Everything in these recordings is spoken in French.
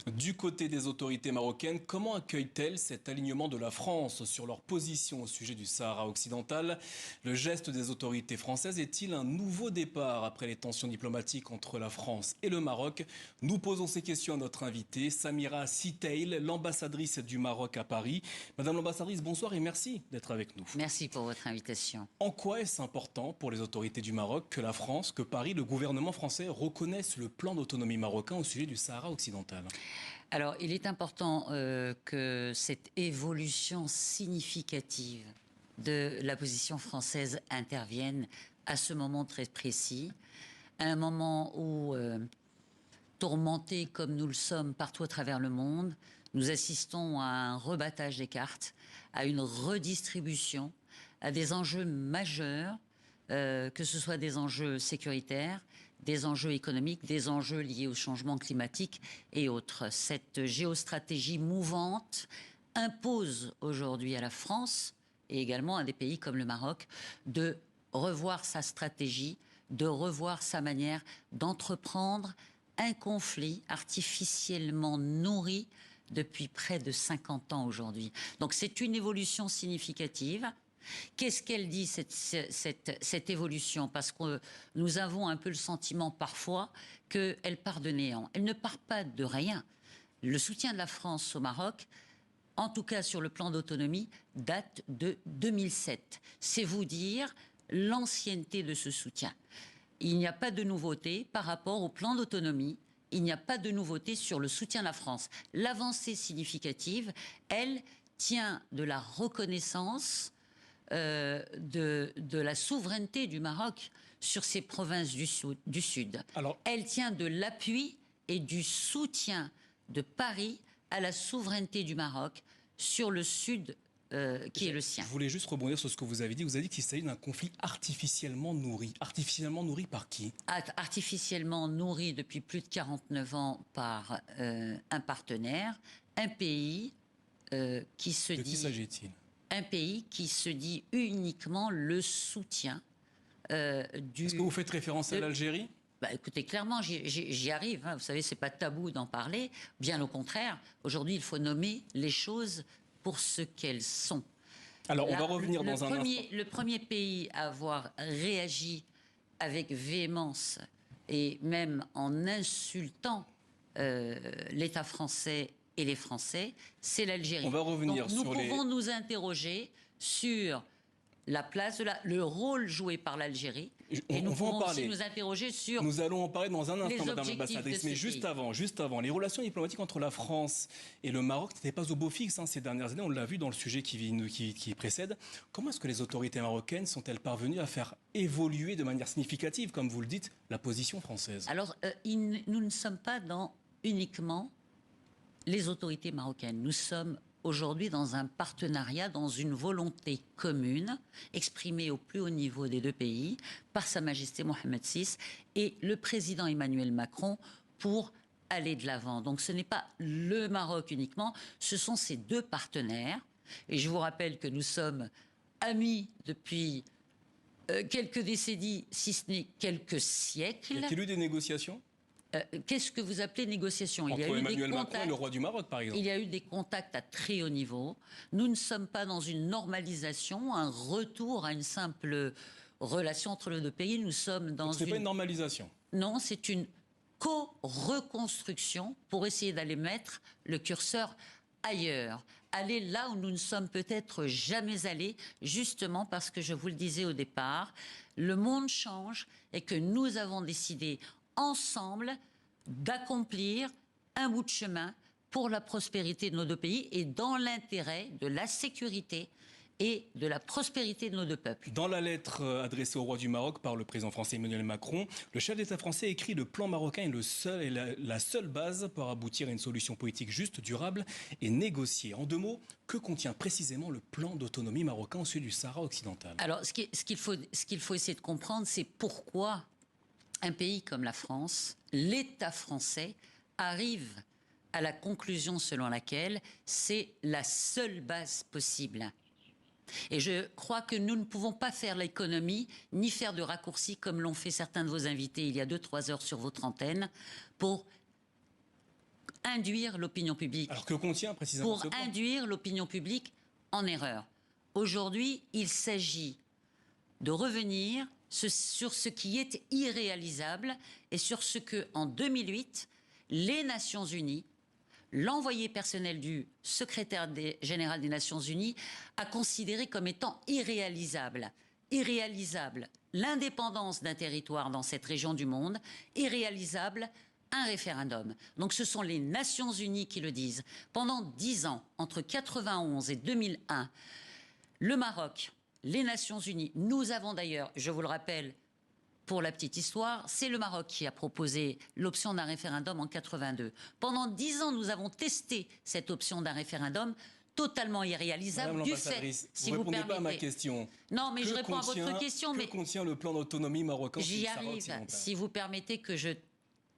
Du côté des autorités marocaines, comment accueillent-elles cet alignement de la France sur leur position au sujet du Sahara occidental? Le geste des autorités françaises est-il un nouveau départ après les tensions diplomatiques entre la France et le Maroc? Nous posons ces questions à notre invitée, Samira Sitaïl, l'ambassadrice du Maroc à Paris. Madame l'ambassadrice, bonsoir et merci d'être avec nous. Merci pour votre invitation. En quoi est-ce important pour les autorités du Maroc que la France, que Paris, le gouvernement français reconnaissent le plan d'autonomie marocain au sujet du Sahara occidental? Alors, il est important que cette évolution significative de la position française intervienne à ce moment très précis, à un moment où, tourmentés comme nous le sommes partout à travers le monde, nous assistons à un rebattage des cartes, à une redistribution, à des enjeux majeurs, que ce soit des enjeux sécuritaires, des enjeux économiques, des enjeux liés au changement climatique et autres. Cette géostratégie mouvante impose aujourd'hui à la France et également à des pays comme le Maroc de revoir sa stratégie, de revoir sa manière d'entreprendre un conflit artificiellement nourri depuis près de 50 ans aujourd'hui. Donc c'est une évolution significative. Qu'est-ce qu'elle dit, cette évolution? Parce que nous avons un peu le sentiment parfois qu'elle part de néant. Elle ne part pas de rien. Le soutien de la France au Maroc, en tout cas sur le plan d'autonomie, date de 2007. C'est vous dire l'ancienneté de ce soutien. Il n'y a pas de nouveauté par rapport au plan d'autonomie. Il n'y a pas de nouveauté sur le soutien de la France. L'avancée significative, elle, tient de la reconnaissance de la souveraineté du Maroc sur ces provinces du Sud. Alors, elle tient de l'appui et du soutien de Paris à la souveraineté du Maroc sur le Sud qui est le sien. Je voulais juste rebondir sur ce que vous avez dit. Vous avez dit qu'il s'agit d'un conflit artificiellement nourri. Artificiellement nourri par qui? Artificiellement nourri depuis plus de 49 ans par un partenaire, un pays qui se dit... De qui s'agit-il? Un pays qui se dit uniquement le soutien du... Est-ce que vous faites référence à l'Algérie? Écoutez, clairement, j'y arrive. Hein. Vous savez, c'est pas tabou d'en parler. Bien au contraire, aujourd'hui, il faut nommer les choses pour ce qu'elles sont. Alors, on va revenir dans un instant. Le premier pays à avoir réagi avec véhémence et même en insultant l'État français et les Français, c'est l'Algérie. On va revenir Donc, nous pouvons nous interroger sur la place le rôle joué par l'Algérie. Et nous pouvons aussi nous interroger sur... Nous allons en parler dans un instant, Madame l'ambassadrice. Mais juste avant, les relations diplomatiques entre la France et le Maroc n'étaient pas au beau fixe ces dernières années. On l'a vu dans le sujet qui précède. Comment est-ce que les autorités marocaines sont-elles parvenues à faire évoluer de manière significative, comme vous le dites, la position française? Alors, nous ne sommes pas dans uniquement les autorités marocaines. Nous sommes aujourd'hui dans un partenariat, dans une volonté commune, exprimée au plus haut niveau des deux pays, par Sa Majesté Mohamed VI et le président Emmanuel Macron, pour aller de l'avant. Donc ce n'est pas le Maroc uniquement, ce sont ces deux partenaires. Et je vous rappelle que nous sommes amis depuis quelques décennies, si ce n'est quelques siècles. Y a-t-il eu des négociations? Qu'est-ce que vous appelez négociation? Entre Emmanuel Macron et le roi du Maroc, par exemple. Il y a eu des contacts à très haut niveau. Nous ne sommes pas dans une normalisation, un retour à une simple relation entre les deux pays. Nous sommes dans Ce n'est pas une normalisation. Non, c'est une co-reconstruction pour essayer d'aller mettre le curseur ailleurs, aller là où nous ne sommes peut-être jamais allés, justement parce que, je vous le disais au départ, le monde change et que nous avons décidé ensemble d'accomplir un bout de chemin pour la prospérité de nos deux pays et dans l'intérêt de la sécurité et de la prospérité de nos deux peuples. Dans la lettre adressée au roi du Maroc par le président français Emmanuel Macron, le chef d'État français écrit: le plan marocain est la seule base pour aboutir à une solution politique juste, durable et négociée. En deux mots, que contient précisément le plan d'autonomie marocain au sud du Sahara occidental? Alors, ce qu'il faut essayer de comprendre, c'est pourquoi un pays comme la France, l'État français, arrive à la conclusion selon laquelle c'est la seule base possible. Et je crois que nous ne pouvons pas faire l'économie, ni faire de raccourcis comme l'ont fait certains de vos invités il y a 2-3 heures sur votre antenne, pour induire l'opinion publique. Alors que contient précisément ce Pour plan? induire l'opinion publique en erreur. Aujourd'hui, il s'agit de revenir sur ce qui est irréalisable et sur ce que, en 2008, les Nations Unies, l'envoyé personnel du secrétaire général des Nations Unies, a considéré comme étant irréalisable. Irréalisable l'indépendance d'un territoire dans cette région du monde, irréalisable un référendum. Donc ce sont les Nations Unies qui le disent. Pendant 10 ans, entre 1991 et 2001, le Maroc, les Nations Unies, nous avons d'ailleurs, je vous le rappelle, pour la petite histoire, c'est le Maroc qui a proposé l'option d'un référendum en 82. Pendant 10 ans, nous avons testé cette option d'un référendum totalement irréalisable Madame du fait, l'ambassadrice, si vous vous répondez permettez. pas à ma question. Non, mais je Que réponds à contient- votre question. Que contient le plan d'autonomie marocain sur J'y le Sahara arrive. occidental? Si vous permettez que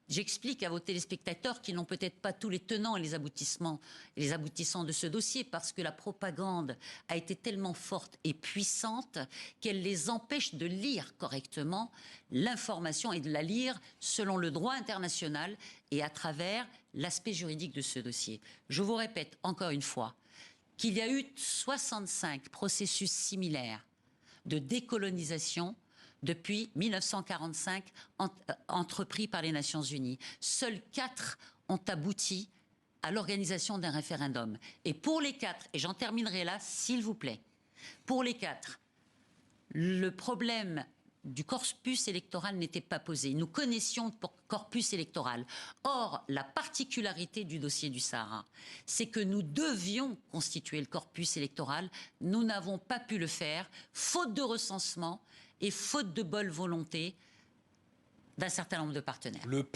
j'explique à vos téléspectateurs qui n'ont peut-être pas tous les tenants et les aboutissants de ce dossier, parce que la propagande a été tellement forte et puissante qu'elle les empêche de lire correctement l'information et de la lire selon le droit international et à travers l'aspect juridique de ce dossier. Je vous répète encore une fois qu'il y a eu 65 processus similaires de décolonisation depuis 1945 entrepris par les Nations Unies. Seuls 4 ont abouti à l'organisation d'un référendum. Et pour les 4, et j'en terminerai là, s'il vous plaît, pour les 4, le problème du corpus électoral n'était pas posé. Nous connaissions le corpus électoral. Or, la particularité du dossier du Sahara, c'est que nous devions constituer le corpus électoral. Nous n'avons pas pu le faire, faute de recensement et faute de bonne volonté d'un certain nombre de partenaires.